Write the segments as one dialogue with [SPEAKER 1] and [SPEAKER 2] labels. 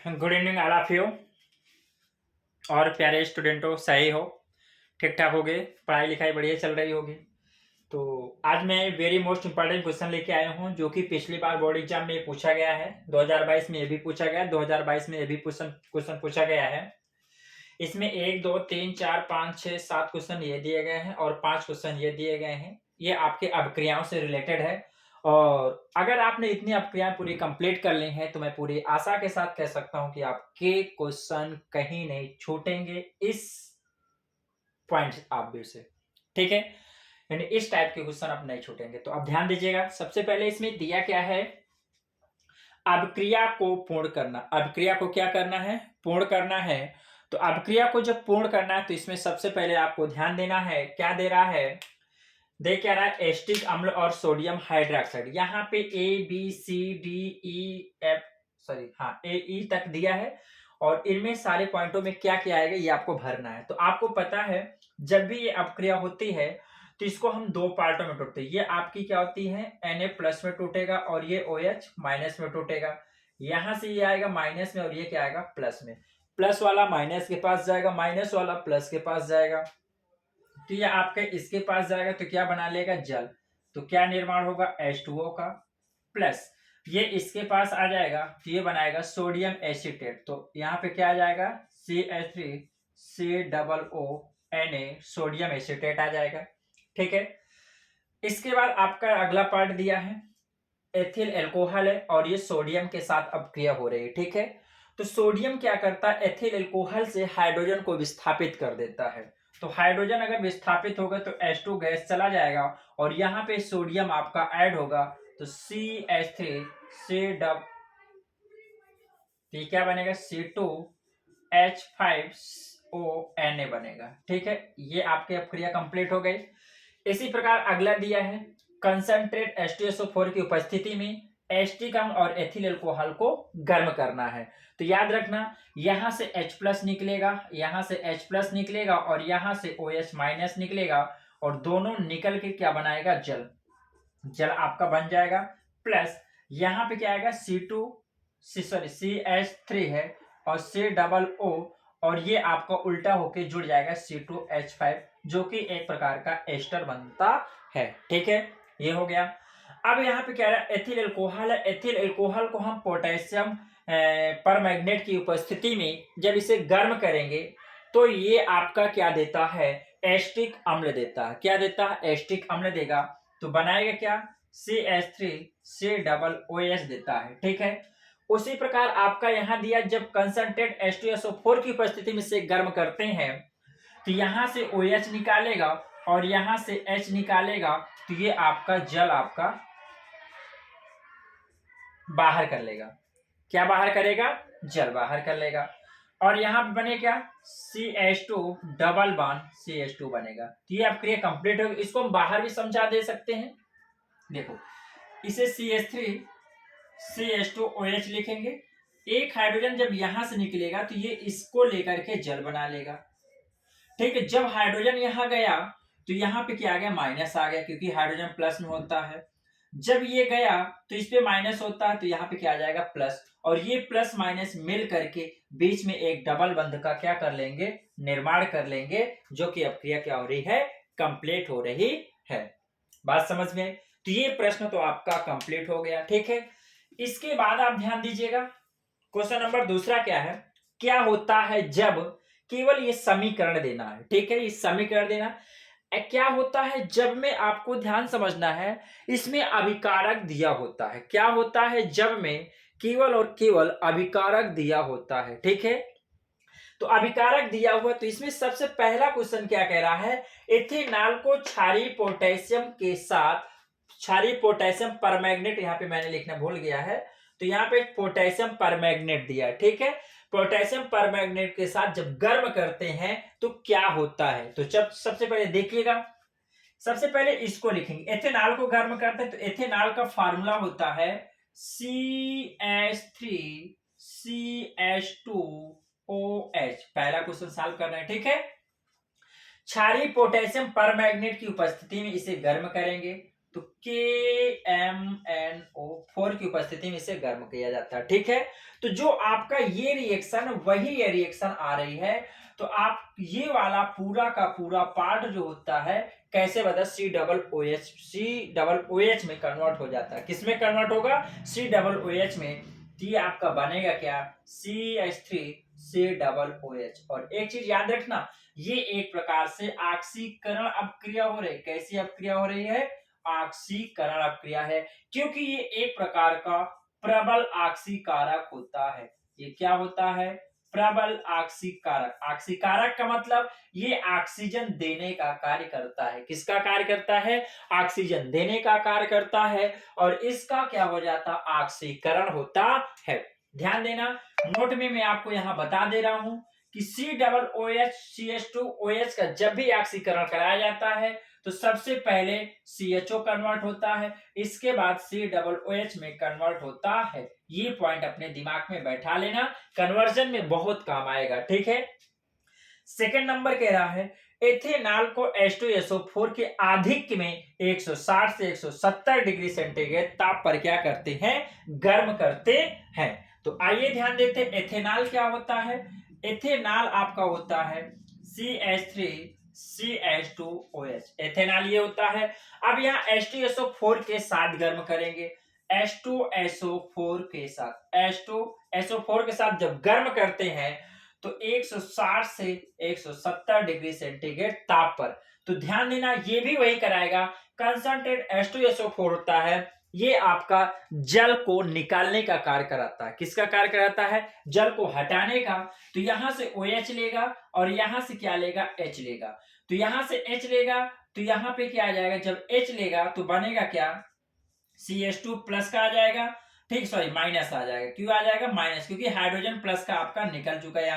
[SPEAKER 1] Good evening all of you. और प्यारे स्टूडेंटों, सही हो, ठीक ठाक होगे, पढ़ाई लिखाई बढ़िया चल रही होगी। तो आज मैं वेरी मोस्ट इंपॉर्टेंट क्वेश्चन लेके आया हूँ जो कि पिछली बार बोर्ड एग्जाम में पूछा गया है। 2022 में ये भी पूछा गया, 2022 में ये भी क्वेश्चन पूछा गया है। इसमें 1 2 3 4 5 6 7 क्वेश्चन ये दिए गए हैं और 5 क्वेश्चन ये दिए गए हैं। ये आपके अपक्रियाओं से रिलेटेड है और अगर आपने इतनी अपक्रियाएं पूरी कंप्लीट कर ली हैं तो मैं पूरी आशा के साथ कह सकता हूं कि आपके क्वेश्चन कहीं नहीं छूटेंगे इस पॉइंट आप भी से। ठीक है, यानी इस टाइप के क्वेश्चन आप नहीं छूटेंगे। तो आप ध्यान दीजिएगा। सबसे पहले इसमें दिया क्या है, अभिक्रिया को पूर्ण करना। अभिक्रिया को क्या करना है, पूर्ण करना है। तो अभिक्रिया को जब पूर्ण करना है तो इसमें सबसे पहले आपको ध्यान देना है, क्या दे रहा है, दे क्या रहा है, एस्टिक अम्ल और सोडियम हाइड्रोक्साइड। यहाँ पे A B C D E F sorry हाँ ए ई तक दिया है और इनमें सारे पॉइंटों में क्या क्या आएगा ये आपको भरना है। तो आपको पता है जब भी ये अपक्रिया होती है तो इसको हम दो पार्टों में टूटते हैं। ये आपकी क्या होती है, Na प्लस में टूटेगा और ये OH माइनस में टूटेगा। यहां से ये आएगा माइनस में और ये क्या आएगा, प्लस में। प्लस वाला माइनस के पास जाएगा, माइनस वाला प्लस के पास जाएगा। तो ये आपके इसके पास जाएगा तो क्या बना लेगा, जल। तो क्या निर्माण होगा, H2O का। प्लस ये इसके पास आ जाएगा तो ये बनाएगा सोडियम एसीटेट। तो यहाँ पे क्या आ जाएगा, CH3COO Na सोडियम एसीटेट आ जाएगा। ठीक है, इसके बाद आपका अगला पार्ट दिया है, एथिल एल्कोहल है और ये सोडियम के साथ अपक्रिया हो रही है। ठीक है, तो सोडियम क्या करता है, एथिल एल्कोहल से हाइड्रोजन को विस्थापित कर देता है। तो हाइड्रोजन अगर विस्थापित होगा तो H2 गैस चला जाएगा और यहाँ पे सोडियम आपका ऐड होगा तो CH3 C डब तो क्या बनेगा, C2H5ONa बनेगा। ठीक है, ये आपकी अपक्रिया कंप्लीट हो गई। इसी प्रकार अगला दिया है, कंसंट्रेट H2SO4 की उपस्थिति में एस्टिक अम्ल और एथिल अल्कोहल को गर्म करना है। तो याद रखना, यहां से H प्लस निकलेगा, यहां से H प्लस निकलेगा और यहां से OH माइनस निकलेगा और दोनों निकल के क्या बनाएगा, जल। जल आपका बन जाएगा। प्लस यहां पे क्या आएगा, CH3 है और COO और ये आपका उल्टा होके जुड़ जाएगा C2H5 जो कि एक प्रकार का एस्टर बनता है। ठीक है, ये हो गया। अब यहाँ पे क्या है, एथिल एल्कोहल है। एथिल एल्कोहल को हम पोटेशियम परमैंगनेट की उपस्थिति में जब इसे गर्म करेंगे तो ये आपका क्या देता है, एस्टिक अम्ल देता है। क्या देता है, एस्टिक अम्ल देगा। तो बनाएगा क्या, CH3COOH देता है। ठीक है, उसी प्रकार आपका यहां दिया, जब कंसंट्रेट H2SO4 की उपस्थिति में से गर्म करते हैं तो यहां से OH निकालेगा और यहां से H निकालेगा तो ये आपका जल आपका बाहर कर लेगा। क्या बाहर करेगा, जल बाहर कर लेगा। और यहां पे बने क्या, CH2 डबल बॉन्ड CH2 बनेगा। तो ये अपक्रिया कंप्लीट होगी। इसको हम बाहर भी समझा दे सकते हैं। देखो, इसे CH3CH2OH लिखेंगे। एक हाइड्रोजन जब यहां से निकलेगा तो ये इसको लेकर के जल बना लेगा। ठीक है, जब हाइड्रोजन यहां गया तो यहां पे क्या आ गया, माइनस आ गया क्योंकि हाइड्रोजन प्लस में होता है। जब ये गया तो इस पे माइनस होता है तो यहाँ पे क्या आ जाएगा, प्लस। और ये प्लस माइनस मिल करके बीच में एक डबल बंध का क्या कर लेंगे, निर्माण कर लेंगे, जो कि अपक्रिया क्या हो रही है, कंप्लीट हो रही है। बात समझ में। तो ये प्रश्न तो आपका कंप्लीट हो गया। ठीक है, इसके बाद आप ध्यान दीजिएगा, क्वेश्चन नंबर दूसरा क्या है, क्या होता है जब, केवल ये समीकरण देना है। ठीक है, ये समीकरण देना क्या होता है जब में, आपको ध्यान समझना है, इसमें अभिकारक दिया होता है। क्या होता है जब में केवल और केवल अभिकारक दिया होता है। ठीक है, तो अभिकारक दिया हुआ, तो इसमें सबसे पहला क्वेश्चन क्या कह रहा है, इथेनॉल को क्षारीय पोटेशियम के साथ, क्षारीय पोटेशियम परमैंगनेट, यहाँ पे मैंने लिखना भूल गया है, तो यहाँ पे पोटेशियम परमैंगनेट दिया है। ठीक है, पोटेशियम परमैंगनेट के साथ जब गर्म करते हैं तो क्या होता है। तो जब सबसे पहले देखिएगा, सबसे पहले इसको लिखेंगे, एथेनॉल को गर्म करते हैं तो एथेनॉल का फार्मूला होता है CH3CH2OH। पहला क्वेश्चन सॉल्व कर रहे हैं। ठीक है, क्षारीय पोटेशियम परमैंगनेट की उपस्थिति में इसे गर्म करेंगे तो KMnO4 की उपस्थिति में इसे गर्म किया जाता है। ठीक है, तो जो आपका ये रिएक्शन, वही ये रिएक्शन आ रही है, तो आप ये वाला पूरा का पूरा पार्ट जो होता है कैसे बता, COOH में कन्वर्ट हो जाता है। किसमें कन्वर्ट होगा? COOH में। तो ये आपका बनेगा क्या? CH3COOH। और एक चीज याद रखना, ये एक प्रकार से ऑक्सीकरण अपक्रिया हो रही है। कैसी अपक्रिया हो रही है? ऑक्सीकरण अपक्रिया है, क्योंकि ये एक प्रकार का प्रबल ऑक्सीकारक होता है। ये क्या होता है? प्रबल ऑक्सीकारक। ऑक्सीकारक का मतलब ये ऑक्सीजन देने का कार्य करता है। किसका कार्य करता है? ऑक्सीजन देने का कार्य करता है, और इसका क्या हो जाता? ऑक्सीकरण होता है। ध्यान देना, नोट में मैं आपको यहां बता दे रहा हूं कि COOH CH2OH का जब भी ऑक्सीकरण कराया जाता है तो सबसे पहले CHO कन्वर्ट होता है, इसके बाद COOH में कन्वर्ट होता है। ये पॉइंट अपने दिमाग में बैठा लेना, कन्वर्जन में बहुत काम आएगा। ठीक है, सेकंड नंबर कह रहा है एथेनॉल को H2SO4 के आधिक्य में 160 से 170 डिग्री सेंटीग्रेड ताप पर क्या करते हैं? गर्म करते हैं। तो आइए ध्यान देते हैं एथेनॉल क्या होता है। एथेनॉल आपका होता है CH3CH2OH। एथेनॉल ये होता है। अब यहाँ H2SO4 के साथ गर्म करेंगे, H2SO4 के साथ, H2SO4 के साथ जब गर्म करते हैं तो 160 से 170 डिग्री सेंटीग्रेड ताप पर। तो ध्यान देना, ये भी वही कराएगा। कंसंट्रेट H2SO4 होता है, ये आपका जल को निकालने का कार्य कराता है। किसका कार्य कराता है? जल को हटाने का। तो यहां से OH लेगा और यहां से क्या लेगा? H लेगा। तो यहां से H लेगा तो यहां पे क्या आ जाएगा? जब H लेगा तो बनेगा क्या? CH2 प्लस का आ जाएगा। ठीक, सॉरी माइनस आ जाएगा। क्यों आ जाएगा माइनस? क्योंकि हाइड्रोजन प्लस का आपका निकल चुका है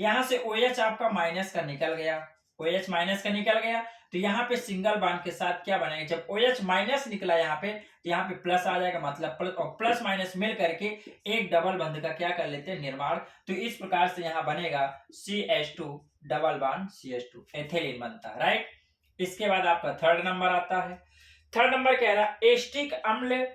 [SPEAKER 1] यहां से OH आपका माइनस का निकल गया, OH माइनस का निकल गया। तो यहाँ पे सिंगल बॉन्ड के साथ क्या बनेगा? जब OH माइनस निकला यहाँ पे, तो यहाँ पे प्लस आ जाएगा, मतलब प्लस और प्लस माइनस मिल करके एक डबल बंध का क्या कर लेते हैं? निर्माण। तो इस प्रकार से यहाँ बनेगा CH2 double bond CH2, ethylene बनता है। राइट, इसके बाद आपका थर्ड नंबर आता है। थर्ड नंबर कह रहा है एस्टिक अम्ल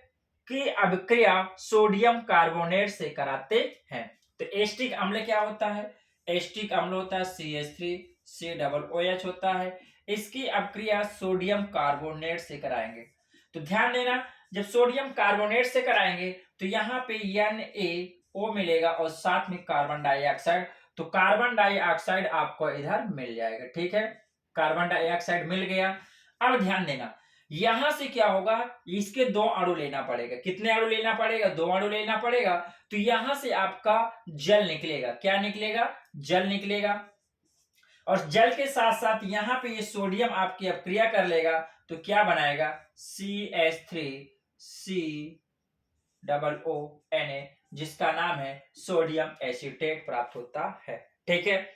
[SPEAKER 1] की अभिक्रिया सोडियम कार्बोनेट से कराते हैं। तो एस्टिक अम्ल क्या होता है? एस्टिक अम्ल होता है CH3COOH होता है, इसकी अभिक्रिया सोडियम कार्बोनेट से कराएंगे। तो ध्यान देना, जब सोडियम कार्बोनेट से कराएंगे तो यहाँ पे NaO मिलेगा और साथ में कार्बन डाइऑक्साइड। तो कार्बन डाइऑक्साइड आपको इधर मिल जाएगा। ठीक है, कार्बन डाइऑक्साइड मिल गया। अब ध्यान देना, यहां से क्या होगा? इसके दो अणु लेना पड़ेगा। कितने अणु लेना पड़ेगा? दो अणु लेना पड़ेगा। तो यहां से आपका जल निकलेगा। क्या निकलेगा? जल निकलेगा। और जल के साथ साथ यहां पे ये सोडियम आपकी अपक्रिया कर लेगा तो क्या बनाएगा? CH3COONA, जिसका नाम है सोडियम एसीटेट प्राप्त होता है। ठीक है,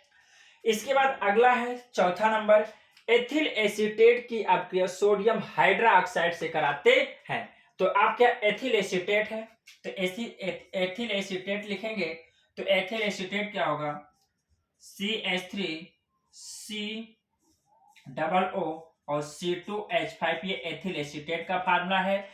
[SPEAKER 1] इसके बाद अगला है चौथा नंबर, एथिल एसीटेट की अपक्रिया सोडियम हाइड्रोक्साइड से कराते हैं। तो आप क्या एथिल एसीटेट है, तो एथिल एसीटेट लिखेंगे तो एथिल एसीटेट क्या होगा? CH3COO और C2H5, ये एथिल एसीटेट का फार्मूला है।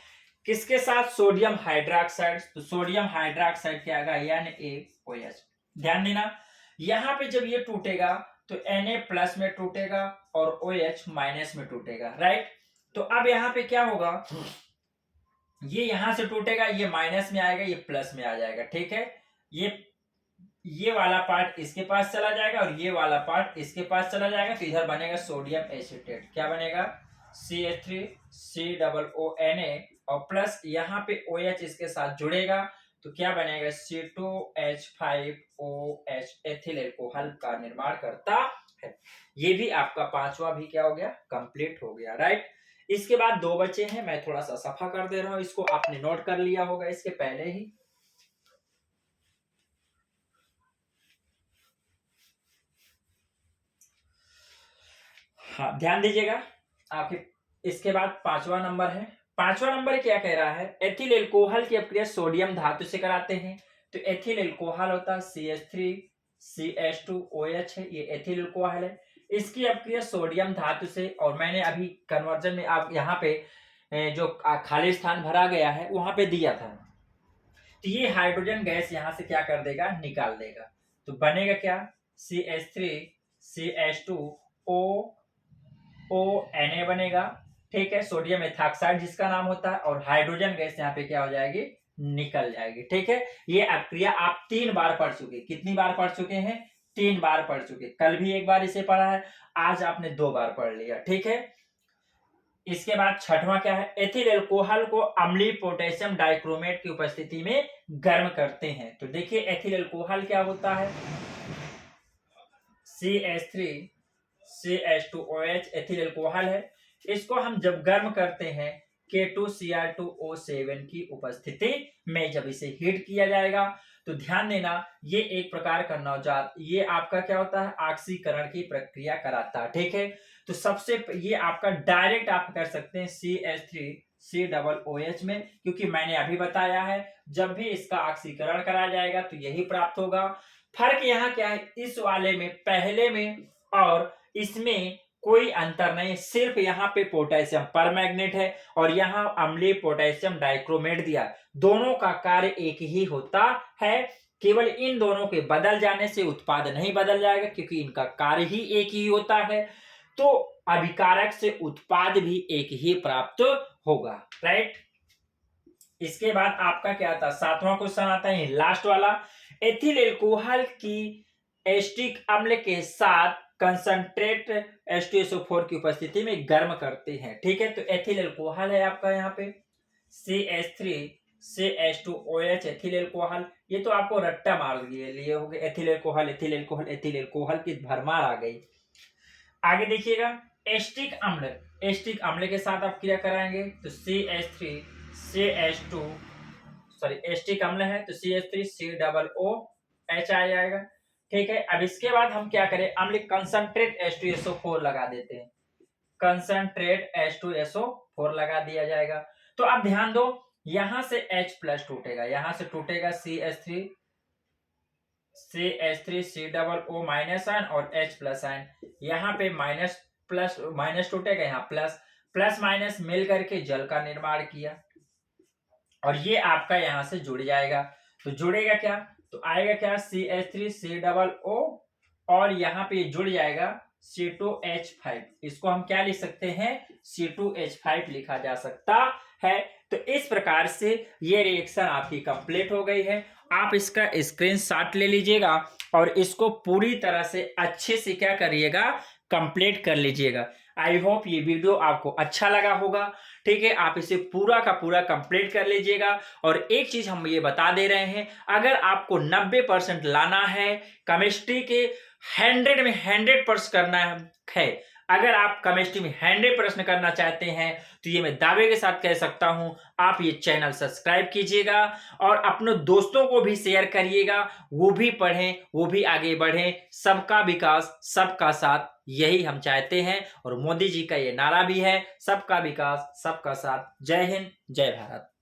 [SPEAKER 1] किसके साथ? Sodium hydroxide. तो सोडियम हाइड्रोक्साइड क्या आएगा? NaOH। ध्यान देना, यहां पे जब ये टूटेगा तो Na प्लस में टूटेगा और OH माइनस में टूटेगा। राइट, तो अब यहाँ पे क्या होगा? ये यहां से टूटेगा, ये माइनस में आएगा, ये प्लस में आ जाएगा। ठीक है, ये वाला पार्ट इसके पास चला जाएगा और ये वाला पार्ट इसके पास चला जाएगा। तो इधर बनेगा सोडियम एसीटेट। क्या बनेगा? CH3COONA और प्लस यहाँ पे OH इसके साथ जुड़ेगा तो क्या बनेगा? C2H5OH, एथिल एल्कोहल का निर्माण करता है। ये भी आपका पांचवा भी क्या हो गया? कंप्लीट हो गया। राइट, इसके बाद दो बचे हैं, मैं थोड़ा सा सफा कर दे रहा हूं इसको, आपने नोट कर लिया होगा इसके पहले ही। हाँ, ध्यान दीजिएगा आपके। इसके बाद पांचवा नंबर है। पांचवा नंबर क्या कह रहा है? एथिल एल्कोहल की अपक्रिया सोडियम धातु से कराते हैं। तो एथिल एल्कोहल होता है CH3CH2OH है, ये एथिल एल्कोहल है। इसकी अपक्रिया सोडियम धातु से, और मैंने अभी कन्वर्जन में आप यहाँ पे जो खाली स्थान भरा गया है वहां पे दिया था। तो ये हाइड्रोजन गैस यहां से क्या कर देगा, निकाल देगा। तो बनेगा क्या, CH3 CH2O Na बनेगा। ठीक है, सोडियम एथॉक्साइड जिसका नाम होता है, और हाइड्रोजन गैस यहाँ पे क्या हो जाएगी, निकल जाएगी। ठीक है, ये प्रक्रिया आप 3 बार पढ़ चुके। कितनी बार पढ़ चुके हैं, 3 बार पढ़ चुके। कल भी 1 बार इसे पढ़ा है, आज आपने 2 बार पढ़ लिया। ठीक है, इसके बाद छठवां क्या है, एथिल एल्कोहल को अम्लीय पोटेशियम डाइक्रोमेट की उपस्थिति में गर्म करते हैं। तो देखिए एथिल एल्कोहल क्या होता है, CH3 CH2OH एथिल एल्कोहल है। इसको हम जब गर्म करते हैं K2Cr2O7 की उपस्थिति में, जब इसे हीट किया जाएगा, तो ध्यान देना ये एक प्रकार का नवजात, ये आपका क्या होता है, ऑक्सीकरण की प्रक्रिया कराता है। ठीक है, तो सबसे ये आपका डायरेक्ट आप कर सकते हैं CH3COOH में, क्योंकि मैंने अभी बताया है जब भी इसका ऑक्सीकरण कराया जाएगा तो यही प्राप्त होगा। फर्क यहाँ क्या है, इस वाले में, पहले में और इसमें कोई अंतर नहीं, सिर्फ यहाँ पे पोटेशियम परमैग्नेट है और यहाँ अम्लीय पोटेशियम डाइक्रोमेट दिया। दोनों का कार्य एक ही होता है, केवल इन दोनों के बदल जाने से उत्पाद नहीं बदल जाएगा, क्योंकि इनका कार्य ही एक ही होता है। तो अभिकारक से उत्पाद भी एक ही प्राप्त होगा। राइट, इसके बाद आपका क्या आता है, 7वां क्वेश्चन आता है लास्ट वाला। एथिल एल्कोहल की एस्टिक अम्ल के साथ कंसंट्रेट H2SO4 की उपस्थिति में गर्म करते हैं। ठीक है, तो एथिल एल्कोहल है आपका यहाँ पे CH3 CH2OH एथिल एल्कोहल। ये तो आपको रट्टा मार लिए हो गए, ethyl alcohol ethyl alcohol ethyl alcohol की भरमार आ गई। आगे देखिएगा, एस्टिक अम्ल, एस्टिक अम्ल के साथ आप क्रिया कराएंगे तो CH3 CH2 एस्टिक अम्ल है तो CH3COOH आ जाएगा। ठीक है, अब इसके बाद हम क्या करें, अम्ल कंसंट्रेट H2SO4 लगा देते हैं, कंसंट्रेट H2SO4 लगा दिया जाएगा। तो अब ध्यान दो, यहां से H प्लस टूटेगा, यहां से टूटेगा CH3 CH3COO माइनस आयन और H प्लस आयन, यहाँ पे माइनस प्लस माइनस टूटेगा, यहाँ प्लस, प्लस माइनस मिल करके जल का निर्माण किया, और ये आपका यहां से जुड़ जाएगा। तो जुड़ेगा क्या, तो आएगा क्या CH3COO और यहाँ पे जुड़ जाएगा C2H5। इसको हम क्या लिख सकते हैं, C2H5 लिखा जा सकता है। तो इस प्रकार से ये रिएक्शन आपकी कंप्लीट हो गई है। आप इसका स्क्रीनशॉट ले लीजिएगा और इसको पूरी तरह से अच्छे से क्या करिएगा, कंप्लीट कर लीजिएगा। आई होप ये वीडियो आपको अच्छा लगा होगा। ठीक है, आप इसे पूरा का पूरा कंप्लीट कर लीजिएगा। और एक चीज हम ये बता दे रहे हैं, अगर आपको 90% लाना है केमिस्ट्री के, 100 में 100% करना है, अगर आप केमिस्ट्री में 100 प्रश्न करना चाहते हैं तो ये मैं दावे के साथ कह सकता हूं, आप ये चैनल सब्सक्राइब कीजिएगा और अपने दोस्तों को भी शेयर करिएगा, वो भी पढ़ें, वो भी आगे बढ़ें। सबका विकास सबका साथ, यही हम चाहते हैं, और मोदी जी का ये नारा भी है, सबका विकास सबका साथ। जय हिंद, जय भारत।